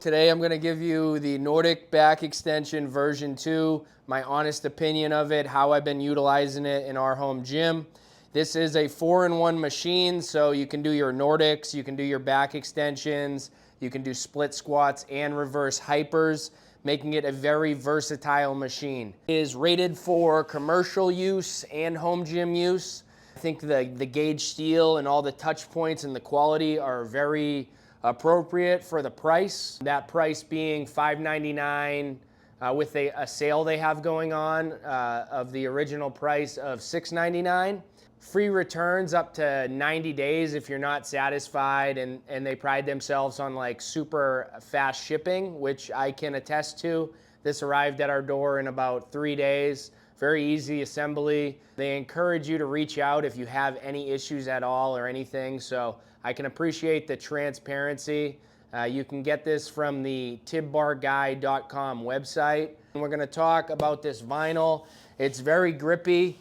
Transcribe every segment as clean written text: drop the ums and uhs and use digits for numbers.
Today I'm going to give you the Nordic Back Extension version 2, my honest opinion of it, how I've been utilizing it in our home gym. This is a 4-in-1 machine, so you can do your Nordics, you can do your back extensions, you can do split squats and reverse hypers, making it a very versatile machine. It is rated for commercial use and home gym use. I think the gauge steel and all the touch points and the quality are very appropriate for the price. That price being $5.99 with a sale they have going on of the original price of $6.99. Free returns up to 90 days if you're not satisfied, and they pride themselves on like super fast shipping, which I can attest to. This arrived at our door in about 3 days. Very easy assembly. They encourage you to reach out if you have any issues at all or anything, so I can appreciate the transparency. You can get this from the tibbarguy.com website. And we're going to talk about this vinyl. It's very grippy,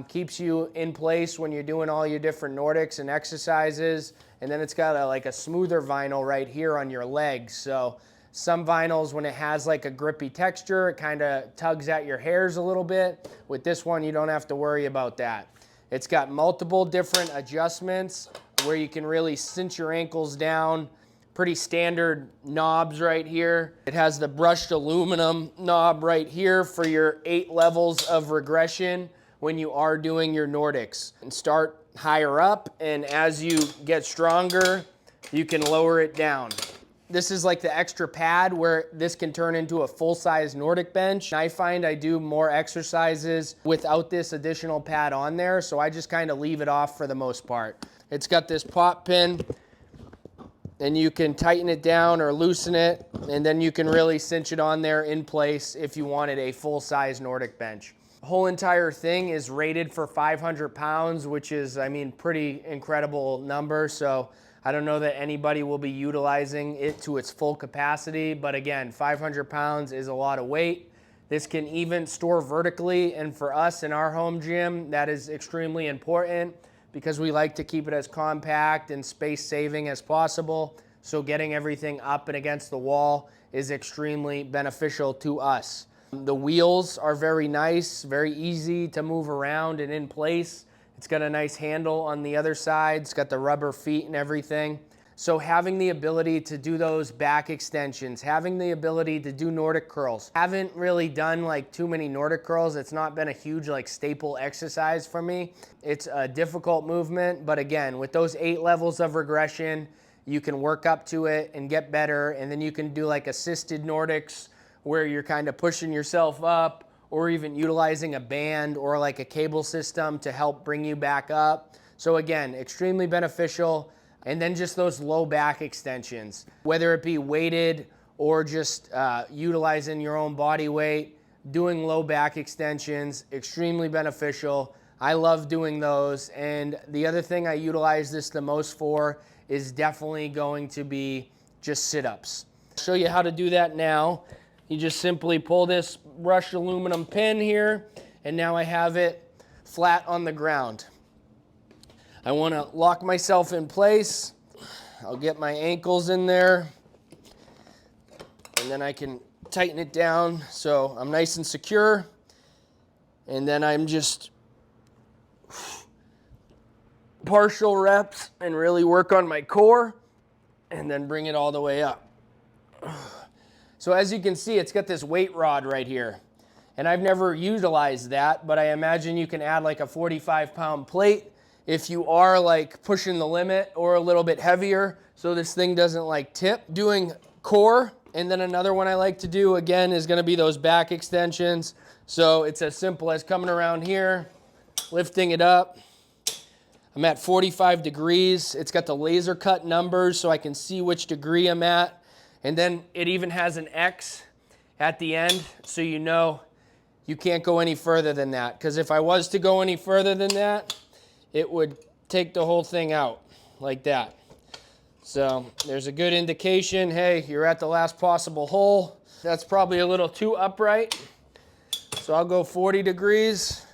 keeps you in place when you're doing all your different Nordics and exercises. And then it's got like a smoother vinyl right here on your legs. So some vinyls, when it has like a grippy texture, it kind of tugs at your hairs a little bit. With this one, you don't have to worry about that. It's got multiple different adjustments where you can really cinch your ankles down. Pretty standard knobs right here. It has the brushed aluminum knob right here for your 8 levels of regression when you are doing your Nordics. And start higher up, and as you get stronger, you can lower it down. This is like the extra pad where this can turn into a full-size Nordic bench. I find I do more exercises without this additional pad on there, so I just kind of leave it off for the most part. It's got this pop pin, and you can tighten it down or loosen it, and then you can really cinch it on there in place if you wanted a full-size Nordic bench. The whole entire thing is rated for 500 pounds, which is, I mean, pretty incredible number. So I don't know that anybody will be utilizing it to its full capacity, but again, 500 pounds is a lot of weight. This can even store vertically, and for us in our home gym, that is extremely important because we like to keep it as compact and space-saving as possible. So getting everything up and against the wall is extremely beneficial to us. The wheels are very nice, very easy to move around and in place. It's got a nice handle on the other side. It's got the rubber feet and everything. So having the ability to do those back extensions, having the ability to do Nordic curls. Haven't really done like too many Nordic curls. It's not been a huge like staple exercise for me. It's a difficult movement, but again, with those 8 levels of regression, you can work up to it and get better, and then you can do like assisted Nordics where you're kind of pushing yourself up, or even utilizing a band or like a cable system to help bring you back up. So again, extremely beneficial. And then just those low back extensions, whether it be weighted or just utilizing your own body weight, doing low back extensions, extremely beneficial. I love doing those. And the other thing I utilize this the most for is definitely going to be just sit-ups. I'll show you how to do that now. You just simply pull this brushed aluminum pin here, and now I have it flat on the ground. I want to lock myself in place. I'll get my ankles in there, and then I can tighten it down so I'm nice and secure. And then I'm just partial reps and really work on my core, and then bring it all the way up. So as you can see, it's got this weight rod right here. And I've never utilized that, but I imagine you can add like a 45-pound plate if you are like pushing the limit or a little bit heavier, so this thing doesn't like tip. Doing core, and then another one I like to do again is gonna be those back extensions. So it's as simple as coming around here, lifting it up. I'm at 45 degrees. It's got the laser cut numbers so I can see which degree I'm at. And then it even has an X at the end, so you know you can't go any further than that. Because if I was to go any further than that, it would take the whole thing out like that. So there's a good indication, hey, you're at the last possible hole. That's probably a little too upright. So I'll go 40 degrees.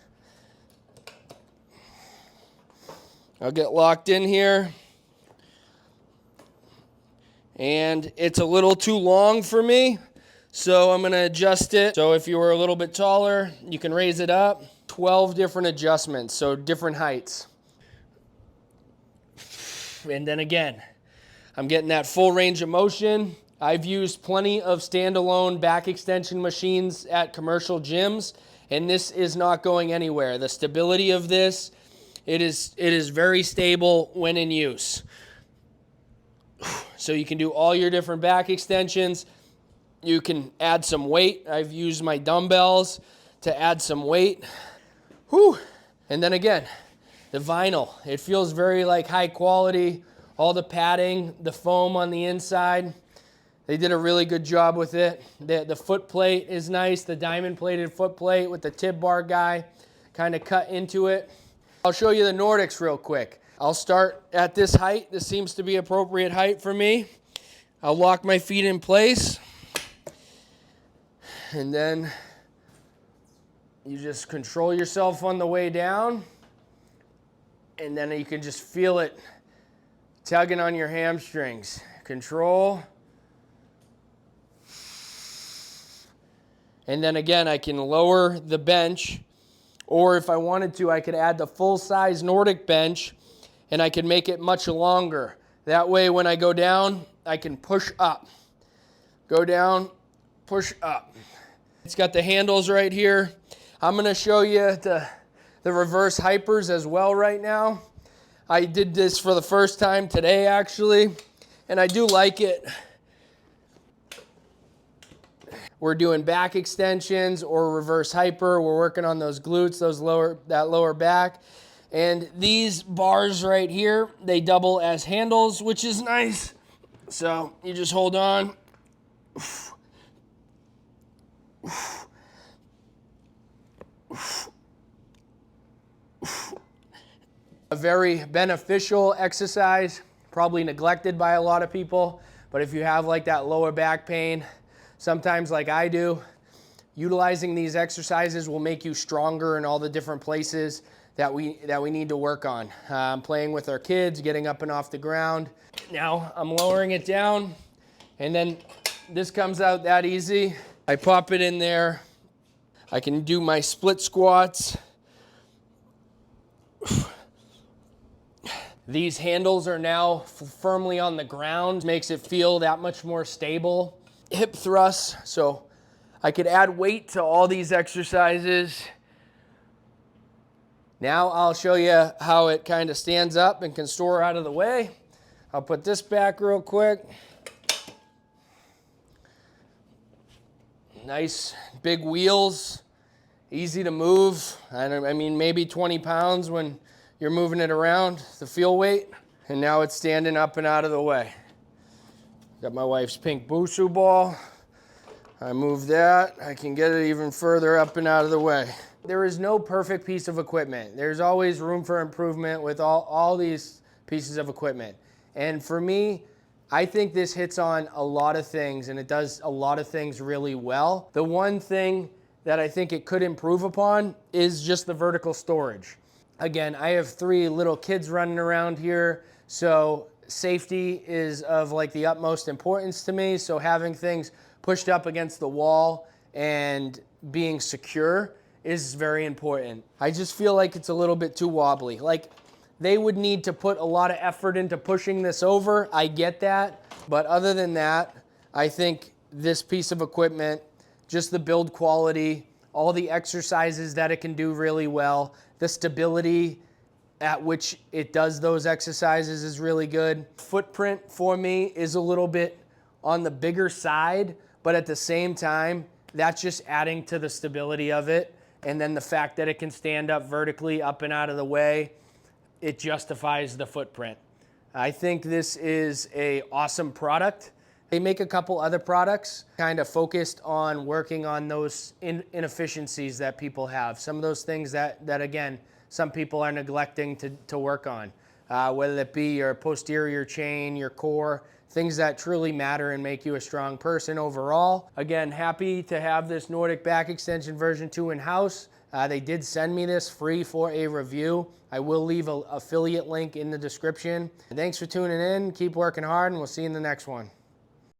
I'll get locked in here. and it's a little too long for me, so I'm gonna adjust it. So if you were a little bit taller, you can raise it up. 12 different adjustments, so different heights. And then again, I'm getting that full range of motion. I've used plenty of standalone back extension machines at commercial gyms, and this is not going anywhere. The stability of this, it is very stable when in use. So you can do all your different back extensions. You can add some weight. I've used my dumbbells to add some weight. Whew. And then again, the vinyl. It feels very like high quality. All the padding, the foam on the inside. They did a really good job with it. The foot plate is nice. The diamond plated foot plate with the Tib Bar Guy kind of cut into it. I'll show you the Nordics real quick. I'll start at this height. This seems to be appropriate height for me. I'll lock my feet in place. And then you just control yourself on the way down. And then you can just feel it tugging on your hamstrings. Control. And then again, I can lower the bench, or if I wanted to, I could add the full-size Nordic bench, and I can make it much longer. That way, when I go down, I can push up. Go down, push up. It's got the handles right here. I'm gonna show you the reverse hypers as well right now. I did this for the first time today, actually, and I do like it. We're doing back extensions or reverse hyper. We're working on those glutes, that lower back. And these bars right here, they double as handles, which is nice. So you just hold on. A very beneficial exercise, probably neglected by a lot of people. But if you have like that lower back pain, sometimes like I do, utilizing these exercises will make you stronger in all the different places that we need to work on. Playing with our kids, getting up and off the ground. Now I'm lowering it down, and then this comes out that easy. I pop it in there. I can do my split squats. These handles are now firmly on the ground, makes it feel that much more stable. Hip thrusts, so I could add weight to all these exercises. Now I'll show you how it kind of stands up and can store out of the way. I'll put this back real quick. Nice big wheels, easy to move. I mean, maybe 20 pounds when you're moving it around, the feel weight. And now it's standing up and out of the way. Got my wife's pink Busu ball. I move that. I can get it even further up and out of the way. There is no perfect piece of equipment. There's always room for improvement with all these pieces of equipment. And for me, I think this hits on a lot of things, and it does a lot of things really well. The one thing that I think it could improve upon is just the vertical storage. Again, I have 3 little kids running around here, so safety is of like the utmost importance to me. So having things pushed up against the wall and being secure is very important. I just feel like it's a little bit too wobbly. Like, they would need to put a lot of effort into pushing this over. I get that. But other than that, I think this piece of equipment, just the build quality, all the exercises that it can do really well, the stability at which it does those exercises is really good. Footprint for me is a little bit on the bigger side, but at the same time, that's just adding to the stability of it. And then the fact that it can stand up vertically, up and out of the way, it justifies the footprint. I think this is an awesome product. They make a couple other products kind of focused on working on those inefficiencies that people have. Some of those things that again, some people are neglecting to work on, whether it be your posterior chain, your core, things that truly matter and make you a strong person overall. Again, happy to have this Nordic Back Extension version 2 in-house. They did send me this free for a review. I will leave an affiliate link in the description. Thanks for tuning in. Keep working hard, and we'll see you in the next one.